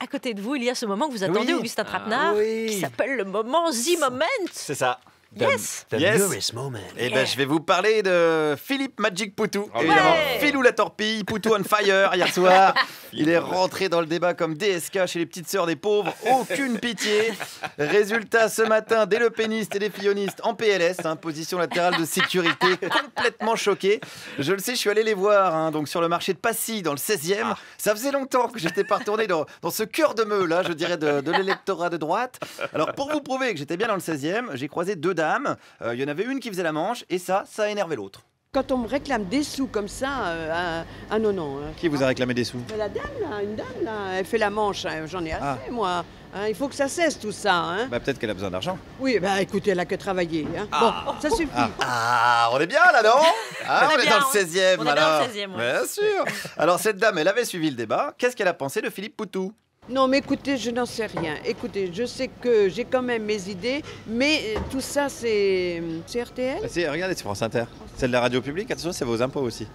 à côté de vous, il y a ce moment que vous attendez, Augustin Trapenard, qui s'appelle le moment The Moment. C'est ça. Yes. The Lewis Moment. Et ben, je vais vous parler de Philippe Magic Poutou. Évidemment, Philou la torpille, Poutou on fire hier soir. Il est rentré dans le débat comme DSK chez les petites sœurs des pauvres. Aucune pitié. Résultat, ce matin, des lepénistes et des fillonistes en PLS, position latérale de sécurité, complètement choqués. Je le sais, je suis allé les voir donc sur le marché de Passy, dans le 16e. Ça faisait longtemps que j'étais pas retourné dans ce cœur de meule, là, je dirais, de l'électorat de droite. Alors, pour vous prouver que j'étais bien dans le 16e, j'ai croisé 2 dames. Il y en avait une qui faisait la manche et ça a énervé l'autre. Quand on me réclame des sous comme ça, non. Qui vous a réclamé des sous? La dame, là, une dame, là, elle fait la manche, j'en ai assez, moi. Il faut que ça cesse tout ça. Peut-être qu'elle a besoin d'argent. Oui, écoutez, elle a que travailler. Bon, ça suffit. On est bien là, non? On est dans le 16e, on est dans le 16e, Bien sûr. Alors cette dame, elle avait suivi le débat. Qu'est-ce qu'elle a pensé de Philippe Poutou? Non, mais écoutez, je n'en sais rien. Écoutez, je sais que j'ai quand même mes idées, mais tout ça, c'est RTL. Regardez, c'est France Inter. C'est de la radio publique, attention, c'est vos impôts aussi.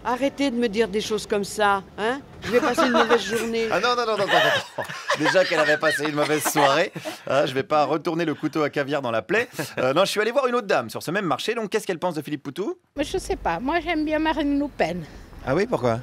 Arrêtez de me dire des choses comme ça, Je vais passer une mauvaise journée. Non. Déjà qu'elle avait passé une mauvaise soirée, je vais pas retourner le couteau à caviar dans la plaie. Non, je suis allé voir une autre dame sur ce même marché, donc qu'est-ce qu'elle pense de Philippe Poutou? Je sais pas, moi j'aime bien Marine Le Pen. Ah oui, pourquoi?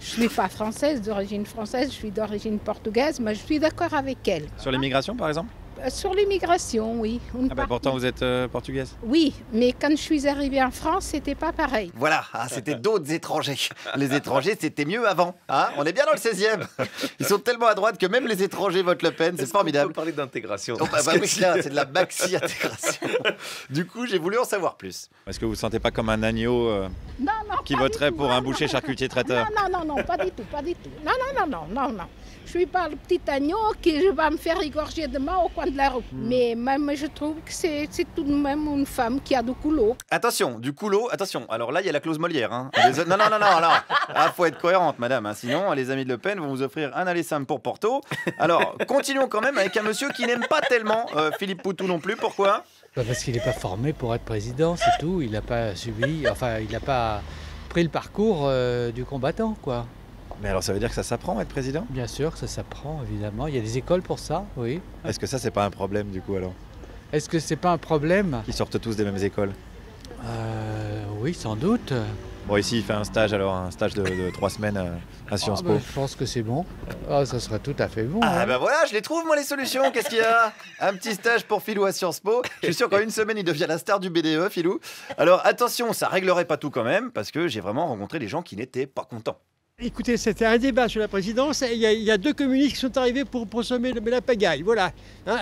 Je suis pas française, d'origine française, je suis d'origine portugaise, mais je suis d'accord avec elle. Sur l'immigration, par exemple? Sur l'immigration, oui. Pourtant vous êtes portugaise. Oui, mais quand je suis arrivée en France, c'était pas pareil. Voilà, c'était d'autres étrangers. Les étrangers, c'était mieux avant. On est bien dans le 16e. Ils sont tellement à droite que même les étrangers votent Le Pen, c'est formidable. On peut parler d'intégration. Oui, là, c'est de la maxi-intégration. Du coup, j'ai voulu en savoir plus. Est-ce que vous ne sentez pas comme un agneau qui voterait pour un boucher charcutier traiteur? Non, pas du tout. Non. Je suis pas le petit agneau qui va me faire égorger demain au coin de la rue. Mais même, je trouve que c'est tout de même une femme qui a du culot. Attention, du culot, attention. Alors là, il y a la clause Molière. Non. Faut être cohérente, madame. Sinon, les amis de Le Pen vont vous offrir un aller simple pour Porto. Alors, continuons quand même avec un monsieur qui n'aime pas tellement Philippe Poutou non plus. Pourquoi? Parce qu'il n'est pas formé pour être président, c'est tout. Il n'a pas subi, il n'a pas pris le parcours du combattant, quoi. Mais alors ça veut dire que ça s'apprend être président? Bien sûr que ça s'apprend, évidemment. Il y a des écoles pour ça, oui. Est-ce que ça, c'est pas un problème du coup alors? Est-ce que c'est pas un problème? Qu'ils sortent tous des mêmes écoles? Oui, sans doute. Bon, ici, il fait un stage de 3 semaines à Sciences Po. Je pense que c'est bon. Ça serait tout à fait bon. Voilà, je les trouve moi les solutions. Qu'est-ce qu'il y a? Un petit stage pour Philou à Sciences Po. Je suis sûr qu'en une semaine, il devient la star du BDE, Philou. Alors attention, ça réglerait pas tout quand même, parce que j'ai vraiment rencontré des gens qui n'étaient pas contents. Écoutez, c'était un débat sur la présidence. Il y a 2 communistes qui sont arrivés pour semer la pagaille. Voilà.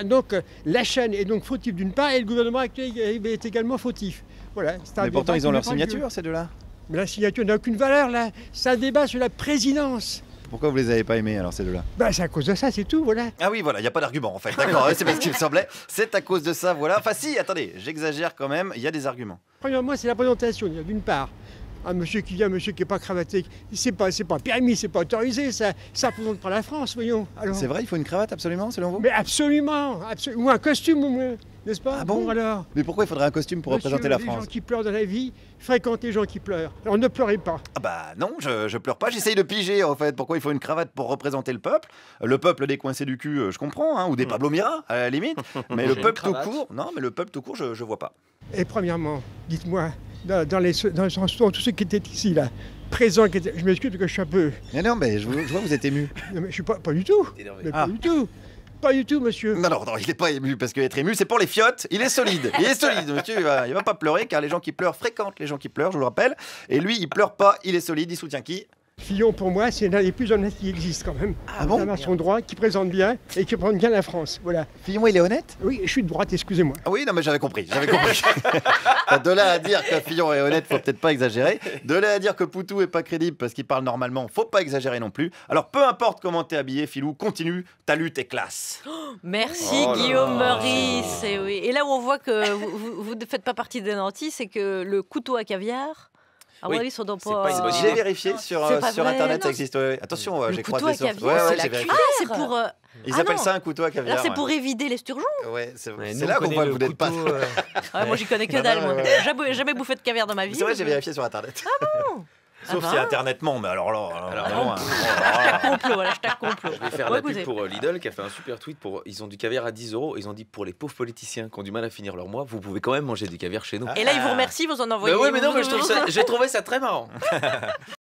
Donc la chaîne est donc fautive d'une part et le gouvernement actuel est également fautif. Voilà. Mais pourtant, ils ont leur signature, ces deux-là. Mais la signature n'a aucune valeur, là. C'est un débat sur la présidence. Pourquoi vous les avez pas aimés, alors, ces deux-là? C'est à cause de ça, c'est tout, voilà. Ah oui, voilà, il n'y a pas d'argument, en fait. D'accord, c'est pas ce qui me semblait. C'est à cause de ça, voilà. Enfin si, attendez, j'exagère quand même, il y a des arguments. Premièrement, c'est la présentation, d'une part. Un monsieur qui vient, un monsieur qui n'est pas cravaté, c'est pas permis, c'est pas autorisé, ça représente pas la France, voyons. C'est vrai, il faut une cravate absolument, selon vous? Mais absolument, ou un costume au moins, n'est-ce pas? Ah bon alors? Mais pourquoi il faudrait un costume pour représenter la France? Les gens qui pleurent dans la vie fréquentent les gens qui pleurent. Alors ne pleurez pas. Non, je pleure pas, j'essaye de piger en fait. Pourquoi il faut une cravate pour représenter le peuple? Le peuple décoincé du cul, je comprends, ou des Pablo Mira, à la limite. Mais le peuple tout court, je vois pas. Et premièrement, dites-moi, dans tous ceux qui étaient ici, là, présents, je m'excuse parce que je suis un peu... Mais non, mais je vois vous êtes ému. Non, mais je suis pas du tout. Pas du tout. Pas du tout, monsieur. Non, il n'est pas ému, parce qu'être ému, c'est pour les fiottes. Il est solide, monsieur, il va pas pleurer, car les gens qui pleurent fréquentent les gens qui pleurent, je vous le rappelle. Et lui, il pleure pas, il est solide, il soutient qui? Fillon, pour moi, c'est l'un des plus honnêtes qui existent quand même. Un son droit, qui présente bien et qui représente bien la France. Voilà. Fillon, il est honnête? Oui, je suis de droite, excusez-moi. Oui, non, mais j'avais compris. De là à dire que Fillon est honnête, faut peut-être pas exagérer. De là à dire que Poutou est pas crédible parce qu'il parle normalement, faut pas exagérer non plus. Alors, peu importe comment t'es habillé, Philou, continue, ta lutte est classe. Merci Guillaume Meurice. Et là où on voit que vous ne faites pas partie des nantis, c'est que le couteau à caviar... Ah oui, ça doit pas... J'ai vérifié sur Internet, ça existe. Attention, j'ai croisé ça. C'est la cuillère, c'est pour... Ils appellent ça un couteau à caviar. Là, c'est pour éviter l'esturgeon. Ouais, c'est là qu'on voit que vous n'êtes pas... Moi, j'y connais que dalle, moi. Jamais bouffé de caviar dans ma vie. C'est vrai, j'ai vérifié sur Internet. Ah bon? Sauf si Internet ment, mais alors là... Hashtag complot. Je vais faire la pub pour Lidl qui a fait un super tweet. Ils ont du caviar à 10 €. Ils ont dit pour les pauvres politiciens qui ont du mal à finir leur mois, vous pouvez quand même manger du caviar chez nous. Et là, ils vous remercient, vous en envoyez. Mais oui, mais non, mais j'ai trouvé ça très marrant.